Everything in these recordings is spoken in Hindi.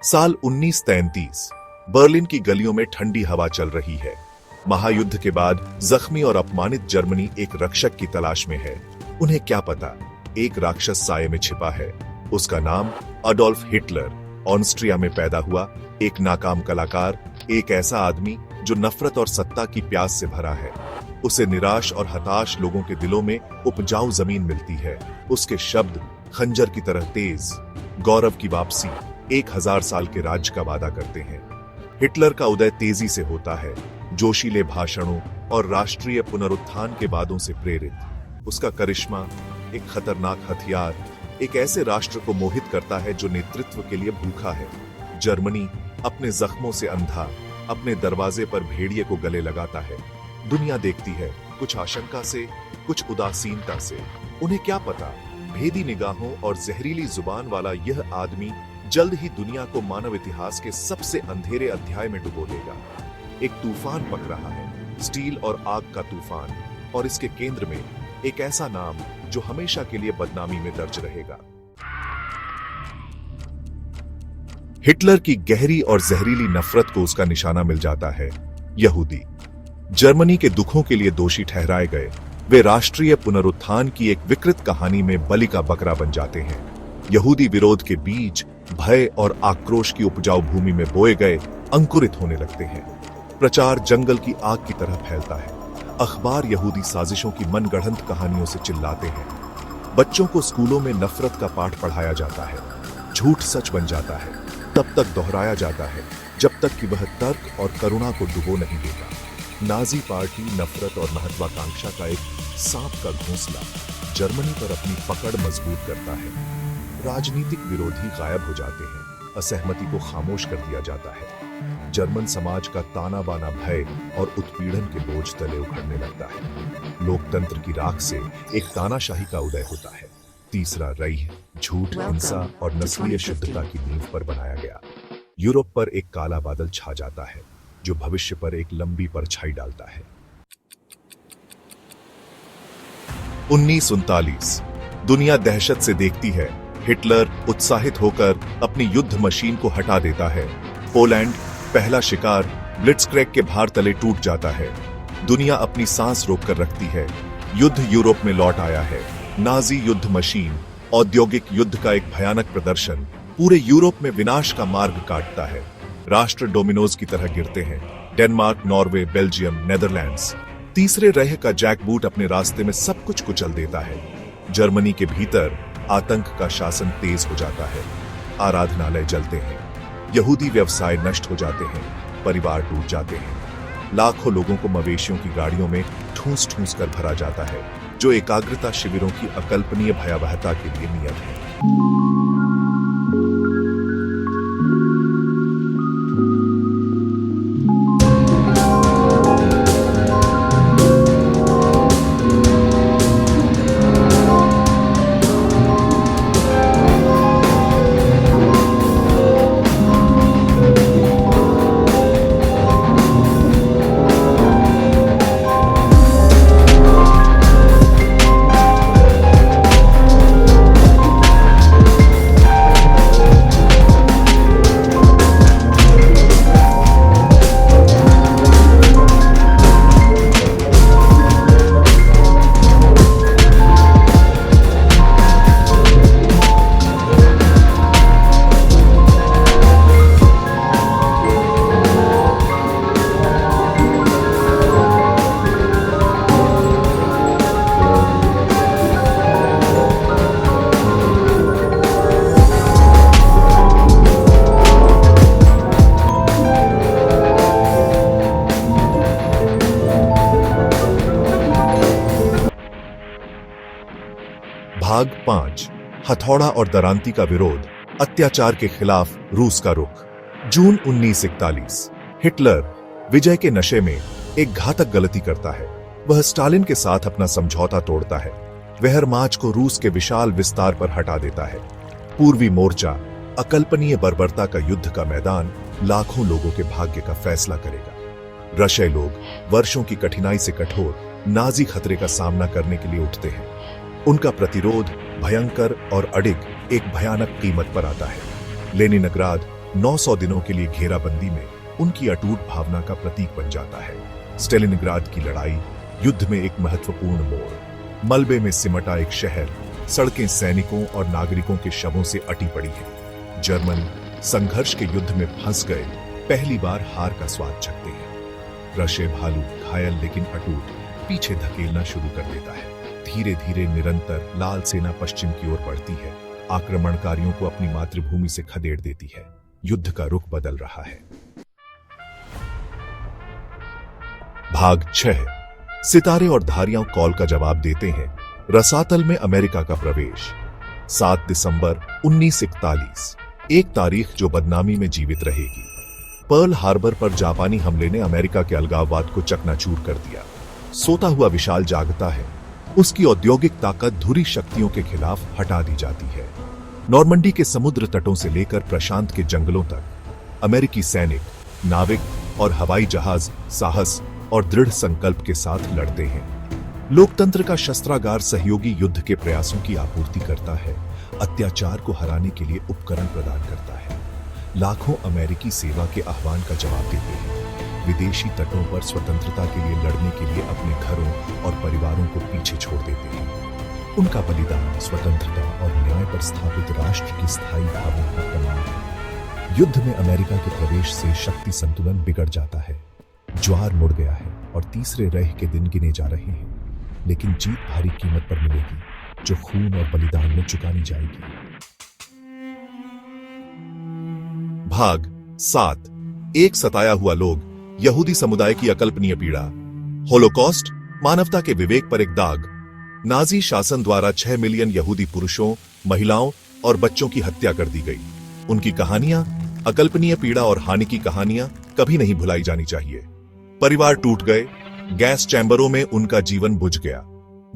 साल 1933। बर्लिन की गलियों में ठंडी हवा चल रही है। महायुद्ध के बाद जख्मी और अपमानित जर्मनी एक रक्षक की तलाश में है। उन्हें क्या पता, एक राक्षस साये में छिपा है। उसका नाम अडोल्फ हिटलर। ऑस्ट्रिया में पैदा हुआ एक नाकाम कलाकार, एक ऐसा आदमी जो नफरत और सत्ता की प्यास से भरा है। उसे निराश और हताश लोगों के दिलों में उपजाऊ जमीन मिलती है। उसके शब्द खंजर की तरह तेज, गौरव की वापसी, 1000 साल के राज्य का वादा करते हैं। हिटलर का उदय तेजी से होता है, जोशीले भाषणों और राष्ट्रीय पुनरुत्थान के वादों से प्रेरित। उसका करिश्मा एक खतरनाक हथियार, एक ऐसे राष्ट्र को मोहित करता है जो नेतृत्व के लिए भूखा है। जर्मनी अपने जख्मों से अंधा, अपने दरवाजे पर भेड़िए को गले लगाता है। दुनिया देखती है, कुछ आशंका से, कुछ उदासीनता से। उन्हें क्या पता, भेदी निगाहों और जहरीली जुबान वाला यह आदमी जल्द ही दुनिया को मानव इतिहास के सबसे अंधेरे अध्याय में डुबो देगा। एक तूफान पक रहा है, स्टील और आग का तूफान, और इसके केंद्र में एक ऐसा नाम जो हमेशा के लिए बदनामी में दर्ज रहेगा। हिटलर की गहरी और जहरीली नफरत को उसका निशाना मिल जाता है, यहूदी। जर्मनी के दुखों के लिए दोषी ठहराए गए वे राष्ट्रीय पुनरुत्थान की एक विकृत कहानी में बलि का बकरा बन जाते हैं। यहूदी विरोध के बीज भय और आक्रोश की उपजाऊ भूमि में बोए गए अंकुरित होने लगते हैं। प्रचार जंगल की आग की तरह फैलता है। अखबार यहूदी साजिशों की मनगढ़ंत कहानियों से चिल्लाते हैं। बच्चों को स्कूलों में नफरत का पाठ पढ़ाया जाता है। झूठ सच बन जाता है, तब तक दोहराया जाता है जब तक कि वह तर्क और करुणा को डुबो नहीं देता। नाजी पार्टी नफरत और महत्वाकांक्षा का एक सांप का घोंसला जर्मनी पर अपनी पकड़ मजबूत करता है। राजनीतिक विरोधी गायब हो जाते हैं, असहमति को खामोश कर दिया जाता है। जर्मन समाज का ताना बाना भय और उत्पीड़न के बोझ तले उखड़ने लगता है। लोकतंत्र की राख से एक तानाशाही का उदय होता है। तीसरा रईख झूठ, हिंसा और नस्लीय शुद्धता की नींव पर बनाया गया। यूरोप पर एक काला बादल छा जाता है जो भविष्य पर एक लंबी परछाई डालता है। 1939। दुनिया दहशत से देखती है। हिटलर उत्साहित होकर अपनी युद्ध मशीन को हटा देता है। पोलैंड, पहला शिकार, ब्लिट्जक्रेग के भार तले टूट जाता है। दुनिया अपनी सांस रोककर रखती है। युद्ध यूरोप में लौट आया है। नाजी युद्ध मशीन, औद्योगिक युद्ध का एक भयानक प्रदर्शन पूरे यूरोप में विनाश का मार्ग काटता है। राष्ट्र डोमिनोज की तरह गिरते हैं। Denmark, Norway, Belgium, Netherlands. तीसरे रह का जैकबूट अपने रास्ते में सब कुछ कुचल देता है। जर्मनी के भीतर आतंक का शासन तेज हो जाता है। आराधनालय जलते हैं। यहूदी व्यवसाय नष्ट हो जाते हैं। परिवार टूट जाते हैं। लाखों लोगों को मवेशियों की गाड़ियों में ठूंस ठूंस कर भरा जाता है, जो एकाग्रता शिविरों की अकल्पनीय भयावहता के लिए नियत है। भाग 5। हथौड़ा और दरांती का विरोध, अत्याचार के खिलाफ रूस का रुख। जून 1941। हिटलर विजय के नशे में एक घातक गलती करता है। वह स्टालिन के साथ अपना समझौता तोड़ता है। वेहरमाच को रूस के विशाल विस्तार पर हटा देता है। पूर्वी मोर्चा, अकल्पनीय बर्बरता का युद्ध का मैदान, लाखों लोगों के भाग्य का फैसला करेगा। रशियाई लोग वर्षों की कठिनाई से कठोर नाजी खतरे का सामना करने के लिए उठते हैं। उनका प्रतिरोध भयंकर और अडिग एक भयानक कीमत पर आता है। लेनिनग्राद, 900 दिनों के लिए घेराबंदी में उनकी अटूट भावना का प्रतीक बन जाता है। स्टेलिनग्राड की लड़ाई युद्ध में एक महत्वपूर्ण मोड़। मलबे में सिमटा एक शहर, सड़कें सैनिकों और नागरिकों के शवों से अटी पड़ी हैं। जर्मन संघर्ष के युद्ध में फंस गए पहली बार हार का स्वाद चखते हैं। रशे भालू घायल लेकिन अटूट पीछे धकेलना शुरू कर देता है। धीरे धीरे निरंतर लाल सेना पश्चिम की ओर बढ़ती है, आक्रमणकारियों को अपनी मातृभूमि से खदेड़ देती है। युद्ध का रुख बदल रहा है। भाग 6। सितारे और धारियां कॉल का जवाब देते हैं। रसातल में अमेरिका का प्रवेश। 7 दिसंबर 1941, एक तारीख जो बदनामी में जीवित रहेगी। पर्ल हार्बर पर जापानी हमले ने अमेरिका के अलगाववाद को चकनाचूर कर दिया। सोता हुआ विशाल जागता है। उसकी औद्योगिक ताकत धुरी शक्तियों के खिलाफ हटा दी जाती है। नॉर्मंडी के समुद्र तटों से लेकर प्रशांत के जंगलों तक अमेरिकी सैनिक, नाविक और हवाई जहाज साहस और दृढ़ संकल्प के साथ लड़ते हैं। लोकतंत्र का शस्त्रागार सहयोगी युद्ध के प्रयासों की आपूर्ति करता है, अत्याचार को हराने के लिए उपकरण प्रदान करता है। लाखों अमेरिकी सेवा के आह्वान का जवाब देते हैं। विदेशी तटों पर स्वतंत्रता के लिए लड़ने के लिए अपने घरों और परिवारों को पीछे छोड़ देते हैं। उनका बलिदान स्वतंत्रता और न्याय पर स्थापित राष्ट्र की स्थायी भावना का प्रमाण है। युद्ध में अमेरिका के प्रवेश से शक्ति संतुलन बिगड़ जाता है। ज्वार मुड़ गया है और तीसरे रह के दिन गिने जा रहे हैं। लेकिन जीत भारी कीमत पर मिलेगी, जो खून और बलिदान में चुकानी जाएगी। भाग 7। एक सताया हुआ लोग, यहूदी समुदाय की अकल्पनीय पीड़ा। होलोकॉस्ट, मानवता के विवेक पर एक दाग। नाजी शासन द्वारा 6 मिलियन यहूदी पुरुषों, महिलाओं और बच्चों की हत्या कर दी गई। उनकी कहानियां, अकल्पनीय पीड़ा और हानि की कहानियां कभी नहीं भुलाई जानी चाहिए। परिवार टूट गए, गैस चैम्बरों में उनका जीवन बुझ गया,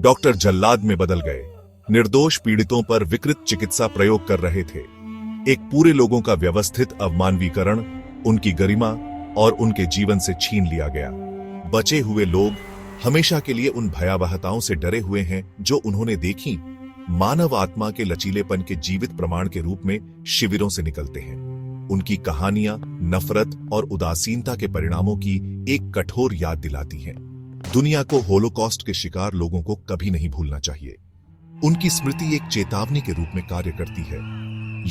डॉक्टर जल्लाद में बदल गए, निर्दोष पीड़ितों पर विकृत चिकित्सा प्रयोग कर रहे थे। एक पूरे लोगों का व्यवस्थित अवमानवीकरण, उनकी गरिमा और उनके जीवन से छीन लिया गया। बचे हुए लोग हमेशा के लिए उन भयावहताओं से डरे हुए हैं जो उन्होंने देखी। मानव आत्मा के लचीलेपन के जीवित प्रमाण के रूप में शिविरों से निकलते हैं। उनकी कहानियां नफरत और उदासीनता के परिणामों की एक कठोर याद दिलाती हैं। दुनिया को होलोकॉस्ट के शिकार लोगों को कभी नहीं भूलना चाहिए। उनकी स्मृति एक चेतावनी के रूप में कार्य करती है।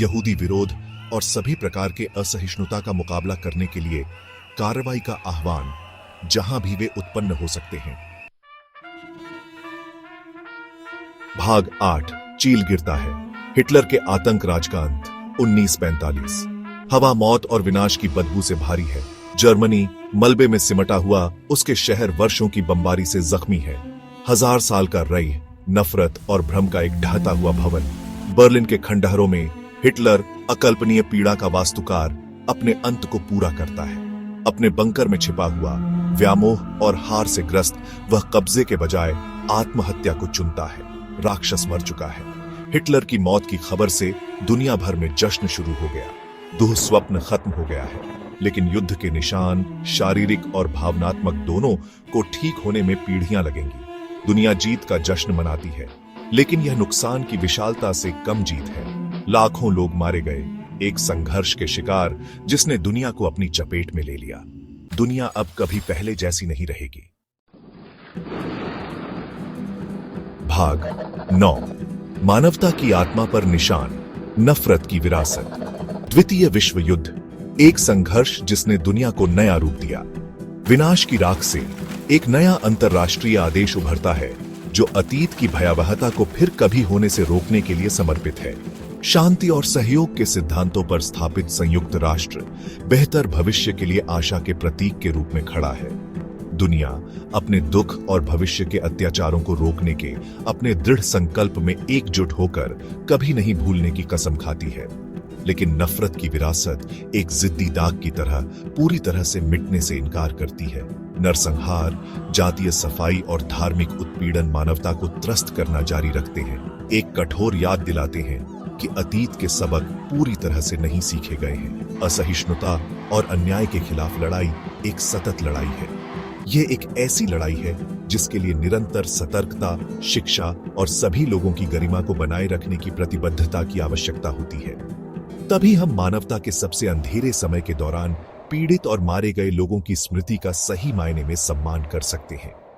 यहूदी विरोध और सभी प्रकार के असहिष्णुता का मुकाबला करने के लिए कार्रवाई का आह्वान जहां भी वे उत्पन्न हो सकते हैं। भाग 8। चील गिरता है। हिटलर के आतंक राज का अंत। 1945। हवा मौत और विनाश की बदबू से भारी है। जर्मनी मलबे में सिमटा हुआ, उसके शहर वर्षों की बमबारी से जख्मी है। 1000 साल का रई, नफरत और भ्रम का एक ढहता हुआ भवन। बर्लिन के खंडहरों में हिटलर, अकल्पनीय पीड़ा का वास्तुकार, अपने अंत को पूरा करता है। अपने बंकर में छिपा हुआ, व्यामोह और हार से ग्रस्त, वह कब्जे के बजाय आत्महत्या को चुनता है। राक्षस मर चुका है। हिटलर की मौत की खबर से दुनिया भर में जश्न शुरू हो गया। दुःस्वप्न खत्म हो गया है। लेकिन युद्ध के निशान, शारीरिक और भावनात्मक दोनों को ठीक होने में पीढ़ियां लगेंगी। दुनिया जीत का जश्न मनाती है, लेकिन यह नुकसान की विशालता से कम जीत है। लाखों लोग मारे गए, एक संघर्ष के शिकार जिसने दुनिया को अपनी चपेट में ले लिया। दुनिया अब कभी पहले जैसी नहीं रहेगी। भाग 9। मानवता की आत्मा पर निशान, नफरत की विरासत। द्वितीय विश्व युद्ध, एक संघर्ष जिसने दुनिया को नया रूप दिया। विनाश की राख से एक नया अंतर्राष्ट्रीय आदेश उभरता है, जो अतीत की भयावहता को फिर कभी होने से रोकने के लिए समर्पित है। शांति और सहयोग के सिद्धांतों पर स्थापित संयुक्त राष्ट्र बेहतर भविष्य के लिए आशा के प्रतीक के रूप में खड़ा है। दुनिया अपने दुख और भविष्य के अत्याचारों को रोकने के अपने दृढ़ संकल्प में एकजुट होकर कभी नहीं भूलने की कसम खाती है। लेकिन नफरत की विरासत एक जिद्दी दाग की तरह पूरी तरह से मिटने से इनकार करती है। नरसंहार, जातीय सफाई और धार्मिक उत्पीड़न मानवता को त्रस्त करना जारी रखते हैं। एक कठोर याद दिलाते हैं कि अतीत के सबक पूरी तरह से नहीं सीखे गए हैं। असहिष्णुता और अन्याय के खिलाफ लड़ाई एक सतत लड़ाई है। ये एक ऐसी लड़ाई है जिसके लिए निरंतर सतर्कता, शिक्षा और सभी लोगों की गरिमा को बनाए रखने की प्रतिबद्धता की आवश्यकता होती है। तभी हम मानवता के सबसे अंधेरे समय के दौरान पीड़ित और मारे गए लोगों की स्मृति का सही मायने में सम्मान कर सकते हैं।